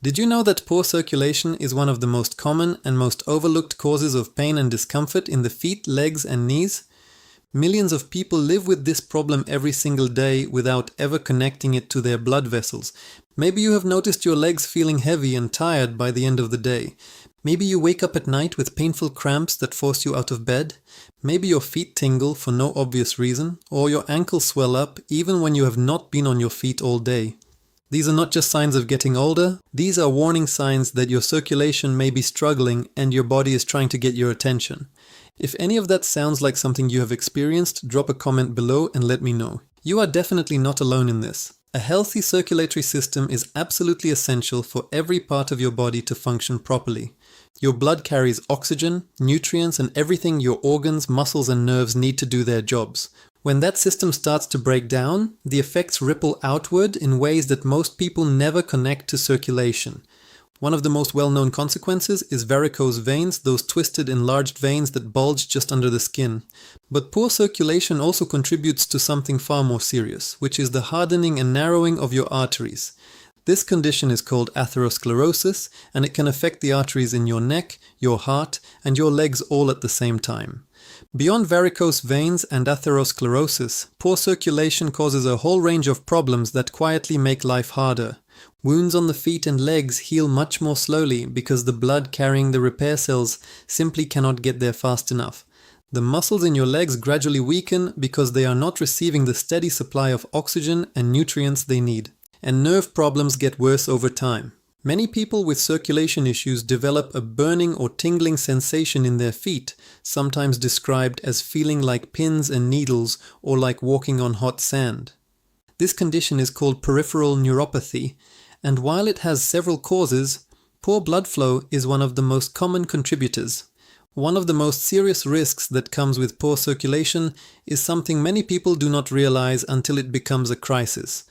Did you know that poor circulation is one of the most common and most overlooked causes of pain and discomfort in the feet, legs, and knees? Millions of people live with this problem every single day without ever connecting it to their blood vessels. Maybe you have noticed your legs feeling heavy and tired by the end of the day. Maybe you wake up at night with painful cramps that force you out of bed. Maybe your feet tingle for no obvious reason, or your ankles swell up even when you have not been on your feet all day. These are not just signs of getting older, these are warning signs that your circulation may be struggling and your body is trying to get your attention. If any of that sounds like something you have experienced, drop a comment below and let me know. You are definitely not alone in this. A healthy circulatory system is absolutely essential for every part of your body to function properly. Your blood carries oxygen, nutrients, and everything your organs, muscles, and nerves need to do their jobs. When that system starts to break down, the effects ripple outward in ways that most people never connect to circulation. One of the most well-known consequences is varicose veins, those twisted, enlarged veins that bulge just under the skin. But poor circulation also contributes to something far more serious, which is the hardening and narrowing of your arteries. This condition is called atherosclerosis, and it can affect the arteries in your neck, your heart, and your legs all at the same time. Beyond varicose veins and atherosclerosis, poor circulation causes a whole range of problems that quietly make life harder. Wounds on the feet and legs heal much more slowly because the blood carrying the repair cells simply cannot get there fast enough. The muscles in your legs gradually weaken because they are not receiving the steady supply of oxygen and nutrients they need. And nerve problems get worse over time. Many people with circulation issues develop a burning or tingling sensation in their feet, sometimes described as feeling like pins and needles or like walking on hot sand. This condition is called peripheral neuropathy, and while it has several causes, poor blood flow is one of the most common contributors. One of the most serious risks that comes with poor circulation is something many people do not realize until it becomes a crisis.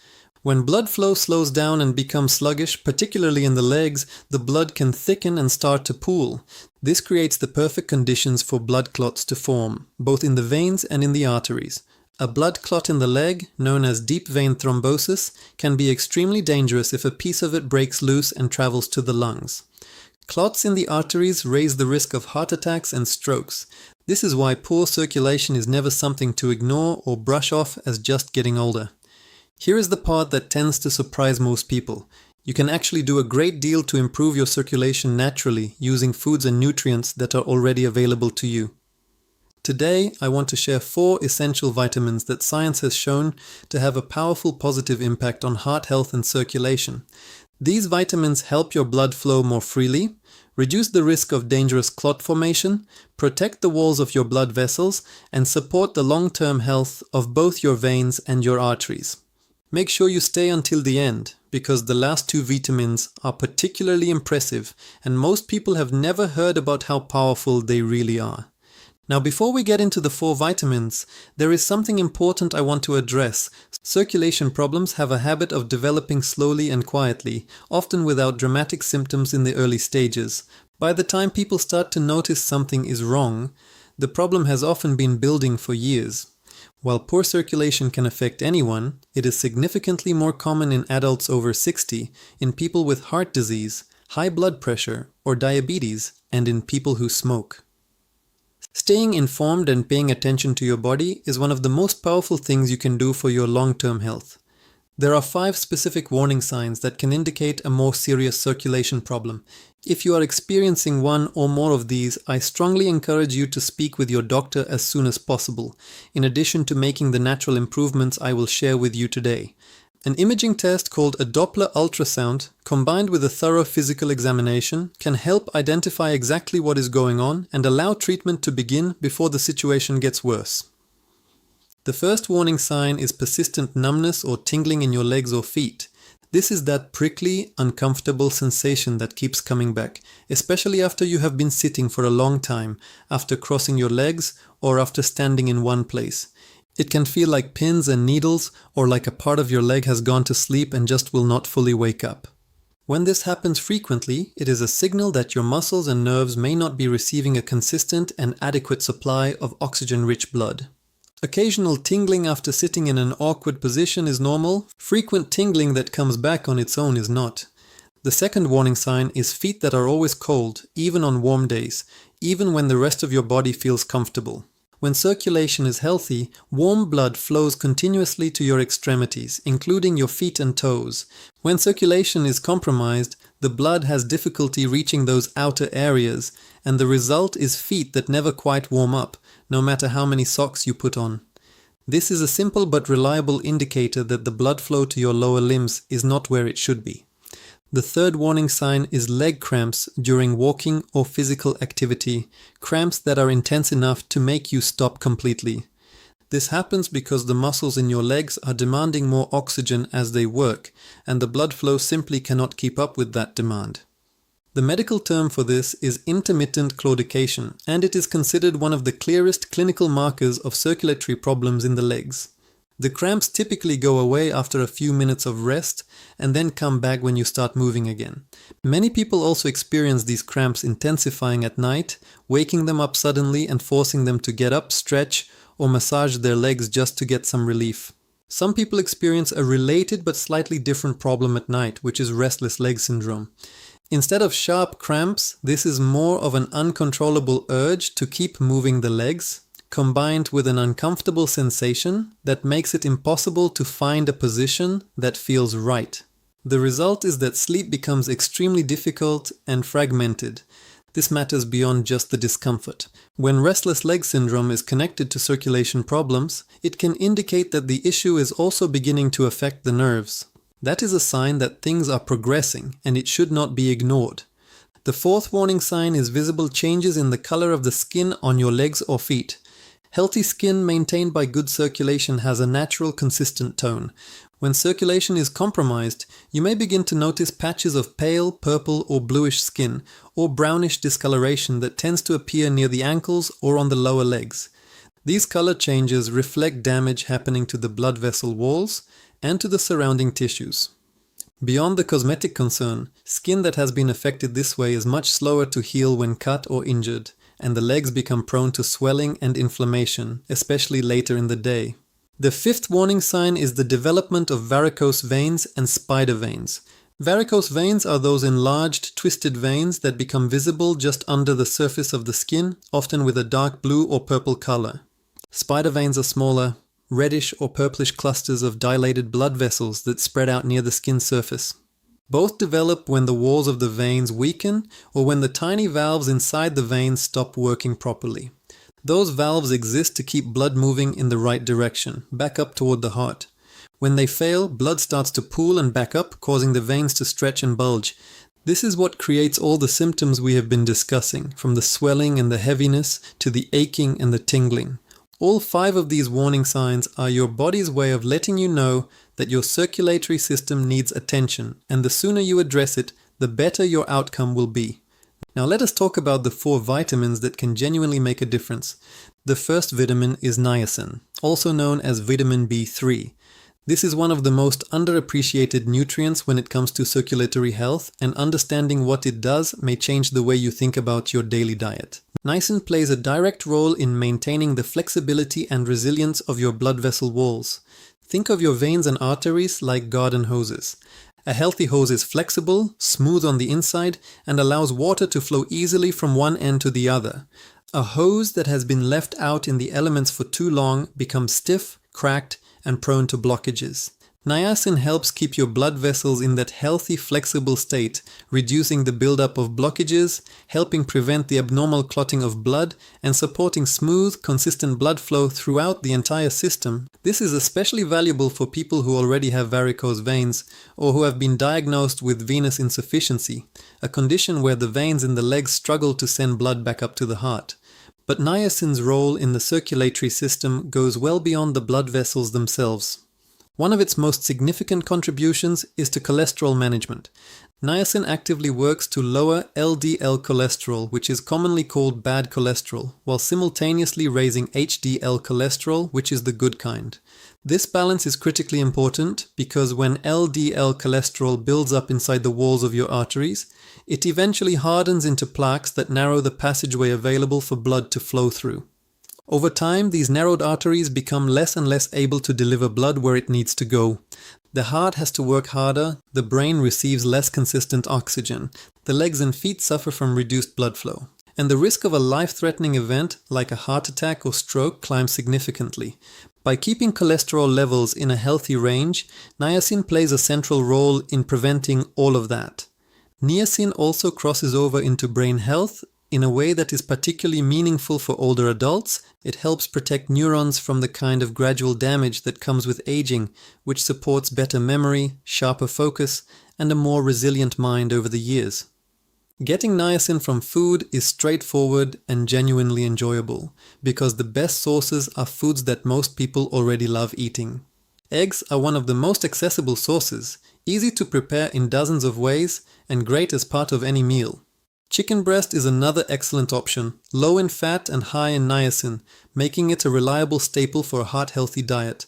When blood flow slows down and becomes sluggish, particularly in the legs, the blood can thicken and start to pool. This creates the perfect conditions for blood clots to form, both in the veins and in the arteries. A blood clot in the leg, known as deep vein thrombosis, can be extremely dangerous if a piece of it breaks loose and travels to the lungs. Clots in the arteries raise the risk of heart attacks and strokes. This is why poor circulation is never something to ignore or brush off as just getting older. Here is the part that tends to surprise most people. You can actually do a great deal to improve your circulation naturally using foods and nutrients that are already available to you. Today, I want to share 4 essential vitamins that science has shown to have a powerful positive impact on heart health and circulation. These vitamins help your blood flow more freely, reduce the risk of dangerous clot formation, protect the walls of your blood vessels, and support the long-term health of both your veins and your arteries. Make sure you stay until the end, because the last 2 vitamins are particularly impressive and most people have never heard about how powerful they really are. Now, before we get into the 4 vitamins, there is something important I want to address. Circulation problems have a habit of developing slowly and quietly, often without dramatic symptoms in the early stages. By the time people start to notice something is wrong, the problem has often been building for years. While poor circulation can affect anyone, it is significantly more common in adults over 60, in people with heart disease, high blood pressure, or diabetes, and in people who smoke. Staying informed and paying attention to your body is one of the most powerful things you can do for your long-term health. There are 5 specific warning signs that can indicate a more serious circulation problem. If you are experiencing one or more of these, I strongly encourage you to speak with your doctor as soon as possible, in addition to making the natural improvements I will share with you today. An imaging test called a Doppler ultrasound, combined with a thorough physical examination, can help identify exactly what is going on and allow treatment to begin before the situation gets worse. The first warning sign is persistent numbness or tingling in your legs or feet. This is that prickly, uncomfortable sensation that keeps coming back, especially after you have been sitting for a long time, after crossing your legs, or after standing in one place. It can feel like pins and needles, or like a part of your leg has gone to sleep and just will not fully wake up. When this happens frequently, it is a signal that your muscles and nerves may not be receiving a consistent and adequate supply of oxygen-rich blood. Occasional tingling after sitting in an awkward position is normal. Frequent tingling that comes back on its own is not. The second warning sign is feet that are always cold, even on warm days, even when the rest of your body feels comfortable. When circulation is healthy, warm blood flows continuously to your extremities, including your feet and toes. When circulation is compromised, the blood has difficulty reaching those outer areas, and the result is feet that never quite warm up, no matter how many socks you put on. This is a simple but reliable indicator that the blood flow to your lower limbs is not where it should be. The third warning sign is leg cramps during walking or physical activity, cramps that are intense enough to make you stop completely. This happens because the muscles in your legs are demanding more oxygen as they work, and the blood flow simply cannot keep up with that demand. The medical term for this is intermittent claudication, and it is considered one of the clearest clinical markers of circulatory problems in the legs. The cramps typically go away after a few minutes of rest and then come back when you start moving again. Many people also experience these cramps intensifying at night, waking them up suddenly and forcing them to get up, stretch, or massage their legs just to get some relief. Some people experience a related but slightly different problem at night, which is restless leg syndrome. Instead of sharp cramps, this is more of an uncontrollable urge to keep moving the legs, combined with an uncomfortable sensation that makes it impossible to find a position that feels right. The result is that sleep becomes extremely difficult and fragmented. This matters beyond just the discomfort. When restless leg syndrome is connected to circulation problems, it can indicate that the issue is also beginning to affect the nerves. That is a sign that things are progressing and it should not be ignored. The fourth warning sign is visible changes in the color of the skin on your legs or feet. Healthy skin maintained by good circulation has a natural, consistent tone. When circulation is compromised, you may begin to notice patches of pale, purple or bluish skin, or brownish discoloration that tends to appear near the ankles or on the lower legs. These color changes reflect damage happening to the blood vessel walls and to the surrounding tissues. Beyond the cosmetic concern, skin that has been affected this way is much slower to heal when cut or injured, and the legs become prone to swelling and inflammation, especially later in the day. The fifth warning sign is the development of varicose veins and spider veins. Varicose veins are those enlarged, twisted veins that become visible just under the surface of the skin, often with a dark blue or purple color. Spider veins are smaller, reddish or purplish clusters of dilated blood vessels that spread out near the skin surface. Both develop when the walls of the veins weaken or when the tiny valves inside the veins stop working properly. Those valves exist to keep blood moving in the right direction, back up toward the heart. When they fail, blood starts to pool and back up, causing the veins to stretch and bulge. This is what creates all the symptoms we have been discussing, from the swelling and the heaviness to the aching and the tingling. All 5 of these warning signs are your body's way of letting you know that your circulatory system needs attention, and the sooner you address it, the better your outcome will be. Now let us talk about the 4 vitamins that can genuinely make a difference. The first vitamin is niacin, also known as vitamin B3. This is one of the most underappreciated nutrients when it comes to circulatory health, and understanding what it does may change the way you think about your daily diet. Niacin plays a direct role in maintaining the flexibility and resilience of your blood vessel walls. Think of your veins and arteries like garden hoses. A healthy hose is flexible, smooth on the inside, and allows water to flow easily from one end to the other. A hose that has been left out in the elements for too long becomes stiff, cracked, and prone to blockages. Niacin helps keep your blood vessels in that healthy, flexible state, reducing the buildup of blockages, helping prevent the abnormal clotting of blood, and supporting smooth, consistent blood flow throughout the entire system. This is especially valuable for people who already have varicose veins or who have been diagnosed with venous insufficiency, a condition where the veins in the legs struggle to send blood back up to the heart. But niacin's role in the circulatory system goes well beyond the blood vessels themselves. One of its most significant contributions is to cholesterol management. Niacin actively works to lower LDL cholesterol, which is commonly called bad cholesterol, while simultaneously raising HDL cholesterol, which is the good kind. This balance is critically important because when LDL cholesterol builds up inside the walls of your arteries, it eventually hardens into plaques that narrow the passageway available for blood to flow through. Over time, these narrowed arteries become less and less able to deliver blood where it needs to go. The heart has to work harder, the brain receives less consistent oxygen, the legs and feet suffer from reduced blood flow. And the risk of a life-threatening event, like a heart attack or stroke, climbs significantly. By keeping cholesterol levels in a healthy range, niacin plays a central role in preventing all of that. Niacin also crosses over into brain health in a way that is particularly meaningful for older adults. It helps protect neurons from the kind of gradual damage that comes with aging, which supports better memory, sharper focus, and a more resilient mind over the years. Getting niacin from food is straightforward and genuinely enjoyable, because the best sources are foods that most people already love eating. Eggs are one of the most accessible sources, easy to prepare in dozens of ways, and great as part of any meal. Chicken breast is another excellent option, low in fat and high in niacin, making it a reliable staple for a heart-healthy diet.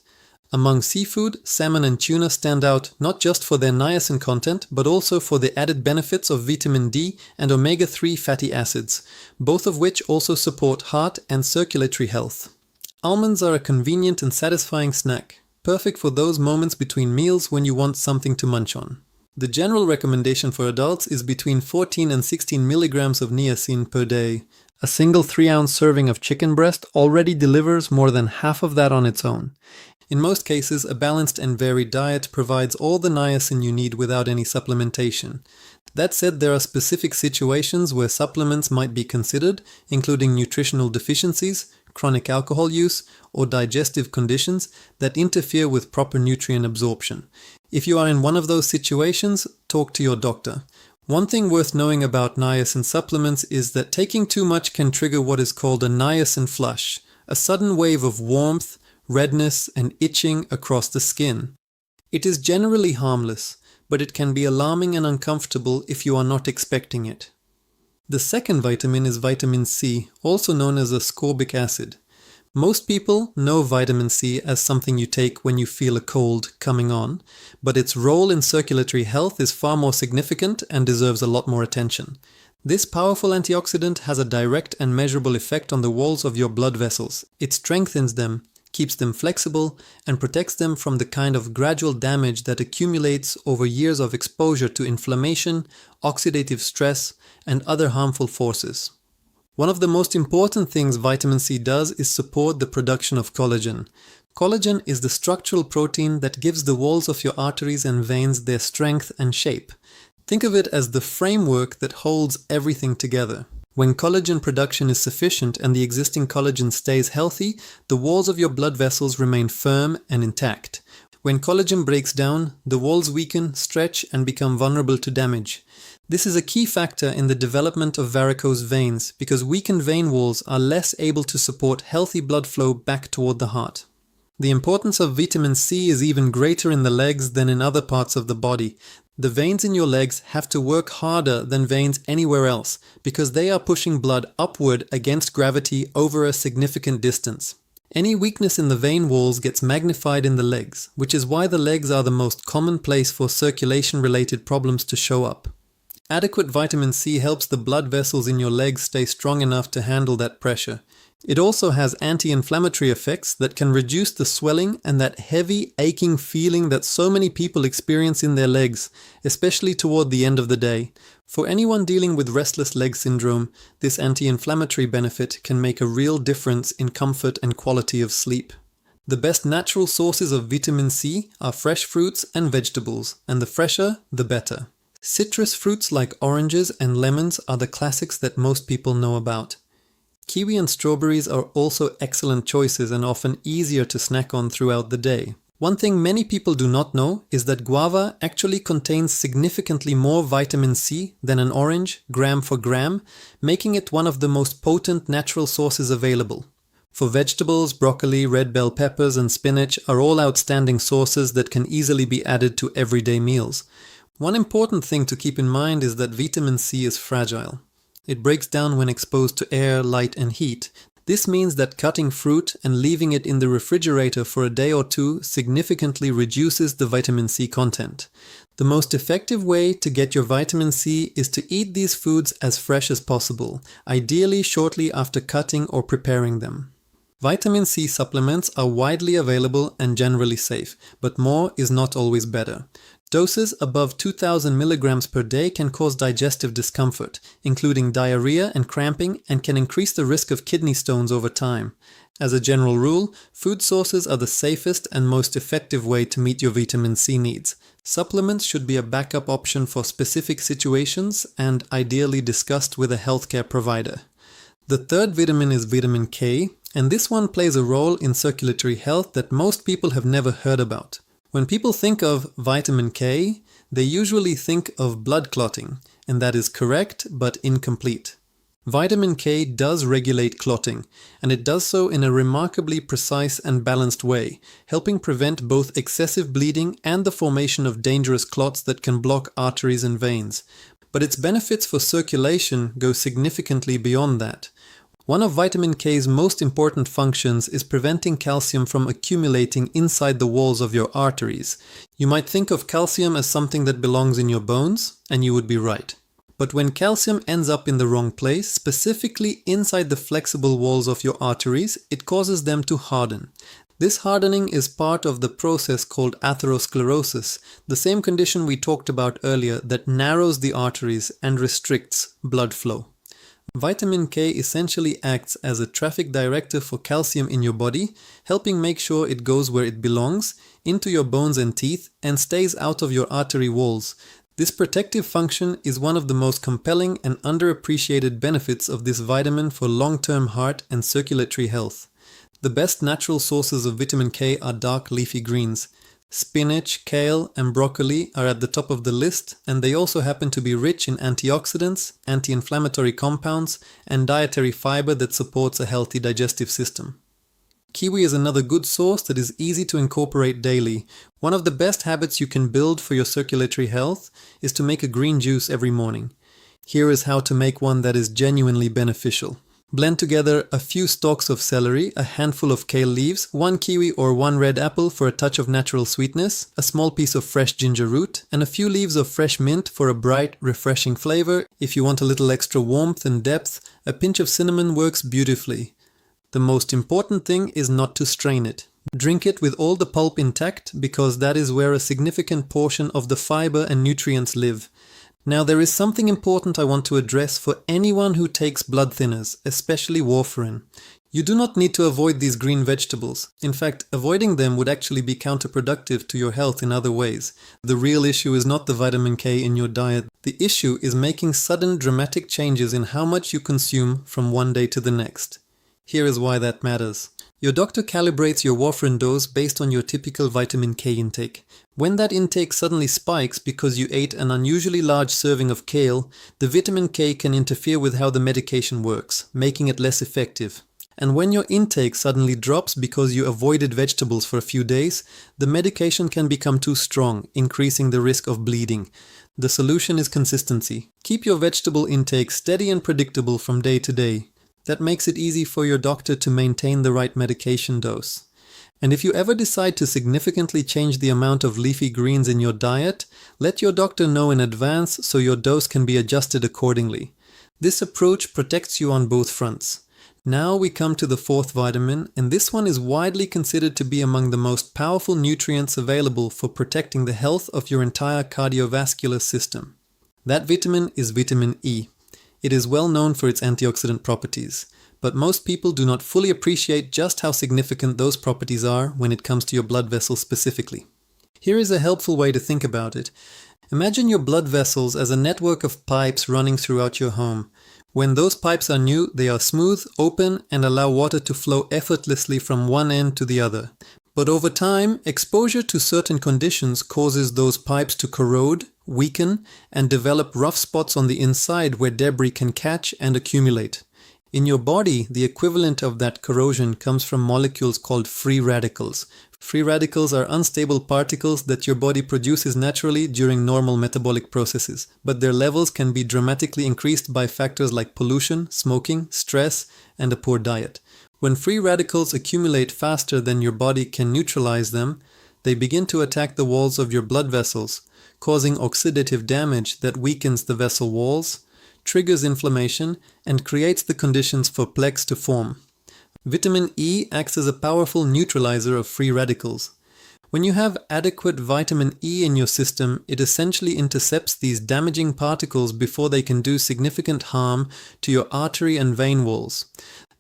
Among seafood, salmon and tuna stand out not just for their niacin content, but also for the added benefits of vitamin D and omega-3 fatty acids, both of which also support heart and circulatory health. Almonds are a convenient and satisfying snack, perfect for those moments between meals when you want something to munch on. The general recommendation for adults is between 14 and 16 milligrams of niacin per day. A single 3-ounce serving of chicken breast already delivers more than half of that on its own. In most cases, a balanced and varied diet provides all the niacin you need without any supplementation. That said, there are specific situations where supplements might be considered, including nutritional deficiencies, chronic alcohol use, or digestive conditions that interfere with proper nutrient absorption. If you are in one of those situations, talk to your doctor. One thing worth knowing about niacin supplements is that taking too much can trigger what is called a niacin flush, a sudden wave of warmth, redness, and itching across the skin. It is generally harmless, but it can be alarming and uncomfortable if you are not expecting it. The second vitamin is vitamin C, also known as ascorbic acid. Most people know vitamin C as something you take when you feel a cold coming on, but its role in circulatory health is far more significant and deserves a lot more attention. This powerful antioxidant has a direct and measurable effect on the walls of your blood vessels. It strengthens them, keeps them flexible, and protects them from the kind of gradual damage that accumulates over years of exposure to inflammation, oxidative stress, and other harmful forces. One of the most important things vitamin C does is support the production of collagen. Collagen is the structural protein that gives the walls of your arteries and veins their strength and shape. Think of it as the framework that holds everything together. When collagen production is sufficient and the existing collagen stays healthy, the walls of your blood vessels remain firm and intact. When collagen breaks down, the walls weaken, stretch, and become vulnerable to damage. This is a key factor in the development of varicose veins because weakened vein walls are less able to support healthy blood flow back toward the heart. The importance of vitamin C is even greater in the legs than in other parts of the body. The veins in your legs have to work harder than veins anywhere else because they are pushing blood upward against gravity over a significant distance. Any weakness in the vein walls gets magnified in the legs, which is why the legs are the most common place for circulation-related problems to show up. Adequate vitamin C helps the blood vessels in your legs stay strong enough to handle that pressure. It also has anti-inflammatory effects that can reduce the swelling and that heavy, aching feeling that so many people experience in their legs, especially toward the end of the day. For anyone dealing with restless leg syndrome, this anti-inflammatory benefit can make a real difference in comfort and quality of sleep. The best natural sources of vitamin C are fresh fruits and vegetables, and the fresher, the better. Citrus fruits like oranges and lemons are the classics that most people know about. Kiwi and strawberries are also excellent choices and often easier to snack on throughout the day. One thing many people do not know is that guava actually contains significantly more vitamin C than an orange, gram for gram, making it one of the most potent natural sources available. For vegetables, broccoli, red bell peppers, and spinach are all outstanding sources that can easily be added to everyday meals. One important thing to keep in mind is that vitamin C is fragile. It breaks down when exposed to air, light, and heat. This means that cutting fruit and leaving it in the refrigerator for a day or two significantly reduces the vitamin C content. The most effective way to get your vitamin C is to eat these foods as fresh as possible, ideally shortly after cutting or preparing them. Vitamin C supplements are widely available and generally safe, but more is not always better. Doses above 2000 milligrams per day can cause digestive discomfort, including diarrhea and cramping, and can increase the risk of kidney stones over time. As a general rule, food sources are the safest and most effective way to meet your vitamin C needs. Supplements should be a backup option for specific situations and ideally discussed with a healthcare provider. The third vitamin is vitamin K, and this one plays a role in circulatory health that most people have never heard about. When people think of vitamin K, they usually think of blood clotting, and that is correct but incomplete. Vitamin K does regulate clotting, and it does so in a remarkably precise and balanced way, helping prevent both excessive bleeding and the formation of dangerous clots that can block arteries and veins. But its benefits for circulation go significantly beyond that. One of vitamin K's most important functions is preventing calcium from accumulating inside the walls of your arteries. You might think of calcium as something that belongs in your bones, and you would be right. But when calcium ends up in the wrong place, specifically inside the flexible walls of your arteries, it causes them to harden. This hardening is part of the process called atherosclerosis, the same condition we talked about earlier that narrows the arteries and restricts blood flow. Vitamin K essentially acts as a traffic director for calcium in your body, helping make sure it goes where it belongs, into your bones and teeth, and stays out of your artery walls. This protective function is one of the most compelling and underappreciated benefits of this vitamin for long-term heart and circulatory health. The best natural sources of vitamin K are dark leafy greens. Spinach, kale, and broccoli are at the top of the list, and they also happen to be rich in antioxidants, anti-inflammatory compounds, and dietary fiber that supports a healthy digestive system. Kiwi is another good source that is easy to incorporate daily. One of the best habits you can build for your circulatory health is to make a green juice every morning. Here is how to make one that is genuinely beneficial. Blend together a few stalks of celery, a handful of kale leaves, 1 kiwi or 1 red apple for a touch of natural sweetness, a small piece of fresh ginger root, and a few leaves of fresh mint for a bright, refreshing flavor. If you want a little extra warmth and depth, a pinch of cinnamon works beautifully. The most important thing is not to strain it. Drink it with all the pulp intact because that is where a significant portion of the fiber and nutrients live. Now there is something important I want to address for anyone who takes blood thinners, especially warfarin. You do not need to avoid these green vegetables. In fact, avoiding them would actually be counterproductive to your health in other ways. The real issue is not the vitamin K in your diet. The issue is making sudden dramatic changes in how much you consume from one day to the next. Here is why that matters. Your doctor calibrates your warfarin dose based on your typical vitamin K intake. When that intake suddenly spikes because you ate an unusually large serving of kale, the vitamin K can interfere with how the medication works, making it less effective. And when your intake suddenly drops because you avoided vegetables for a few days, the medication can become too strong, increasing the risk of bleeding. The solution is consistency. Keep your vegetable intake steady and predictable from day to day. That makes it easy for your doctor to maintain the right medication dose. And if you ever decide to significantly change the amount of leafy greens in your diet, let your doctor know in advance so your dose can be adjusted accordingly. This approach protects you on both fronts. Now we come to the fourth vitamin, and this one is widely considered to be among the most powerful nutrients available for protecting the health of your entire cardiovascular system. That vitamin is vitamin E. It is well known for its antioxidant properties, but most people do not fully appreciate just how significant those properties are when it comes to your blood vessels specifically. Here is a helpful way to think about it. Imagine your blood vessels as a network of pipes running throughout your home. When those pipes are new, they are smooth, open, and allow water to flow effortlessly from one end to the other. But over time, exposure to certain conditions causes those pipes to corrode, weaken, and develop rough spots on the inside where debris can catch and accumulate. In your body, the equivalent of that corrosion comes from molecules called free radicals. Free radicals are unstable particles that your body produces naturally during normal metabolic processes, but their levels can be dramatically increased by factors like pollution, smoking, stress, and a poor diet. When free radicals accumulate faster than your body can neutralize them, they begin to attack the walls of your blood vessels, causing oxidative damage that weakens the vessel walls, triggers inflammation, and creates the conditions for plaques to form. Vitamin E acts as a powerful neutralizer of free radicals. When you have adequate vitamin E in your system, it essentially intercepts these damaging particles before they can do significant harm to your artery and vein walls.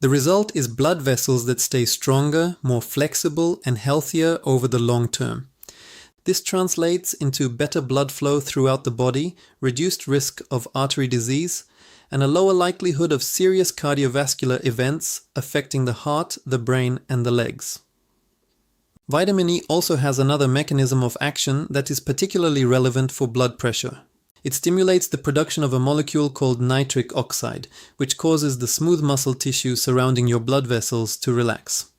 The result is blood vessels that stay stronger, more flexible, and healthier over the long term. This translates into better blood flow throughout the body, reduced risk of artery disease, and a lower likelihood of serious cardiovascular events affecting the heart, the brain, and the legs. Vitamin E also has another mechanism of action that is particularly relevant for blood pressure. It stimulates the production of a molecule called nitric oxide, which causes the smooth muscle tissue surrounding your blood vessels to relax.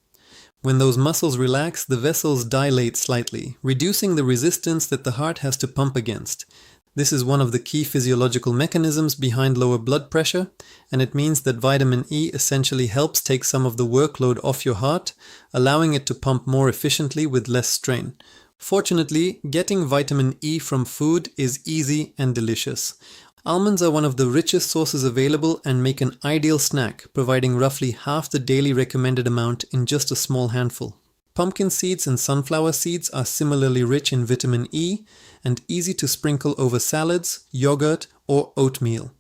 When those muscles relax, the vessels dilate slightly, reducing the resistance that the heart has to pump against. This is one of the key physiological mechanisms behind lower blood pressure, and it means that vitamin E essentially helps take some of the workload off your heart, allowing it to pump more efficiently with less strain. Fortunately, getting vitamin E from food is easy and delicious. Almonds are one of the richest sources available and make an ideal snack, providing roughly half the daily recommended amount in just a small handful. Pumpkin seeds and sunflower seeds are similarly rich in vitamin E and easy to sprinkle over salads, yogurt, or oatmeal.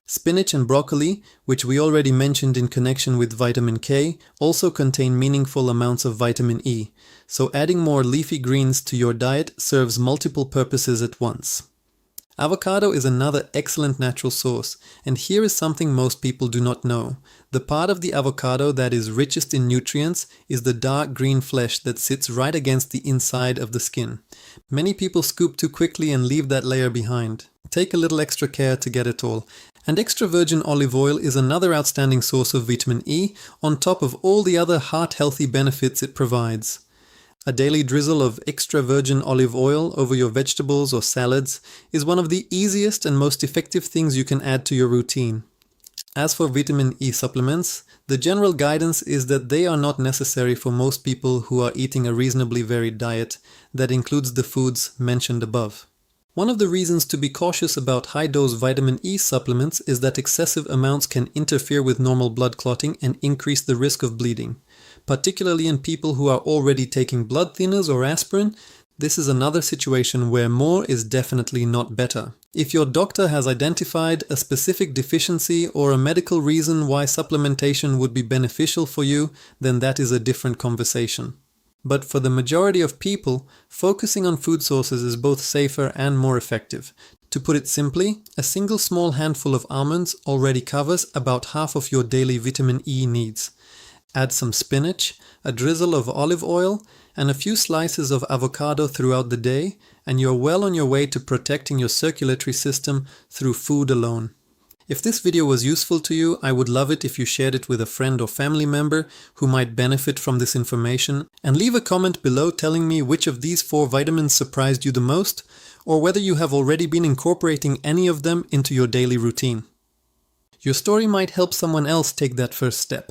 Spinach and broccoli, which we already mentioned in connection with vitamin K, also contain meaningful amounts of vitamin E, so adding more leafy greens to your diet serves multiple purposes at once. Avocado is another excellent natural source, and here is something most people do not know. The part of the avocado that is richest in nutrients is the dark green flesh that sits right against the inside of the skin. Many people scoop too quickly and leave that layer behind. Take a little extra care to get it all. And extra virgin olive oil is another outstanding source of vitamin E, on top of all the other heart-healthy benefits it provides. A daily drizzle of extra virgin olive oil over your vegetables or salads is one of the easiest and most effective things you can add to your routine. As for vitamin E supplements, the general guidance is that they are not necessary for most people who are eating a reasonably varied diet that includes the foods mentioned above. One of the reasons to be cautious about high-dose vitamin E supplements is that excessive amounts can interfere with normal blood clotting and increase the risk of bleeding. Particularly in people who are already taking blood thinners or aspirin, this is another situation where more is definitely not better. If your doctor has identified a specific deficiency or a medical reason why supplementation would be beneficial for you, then that is a different conversation. But for the majority of people, focusing on food sources is both safer and more effective. To put it simply, a single small handful of almonds already covers about half of your daily vitamin E needs. Add some spinach, a drizzle of olive oil, and a few slices of avocado throughout the day, and you're well on your way to protecting your circulatory system through food alone. If this video was useful to you, I would love it if you shared it with a friend or family member who might benefit from this information, and leave a comment below telling me which of these 4 vitamins surprised you the most, or whether you have already been incorporating any of them into your daily routine. Your story might help someone else take that first step.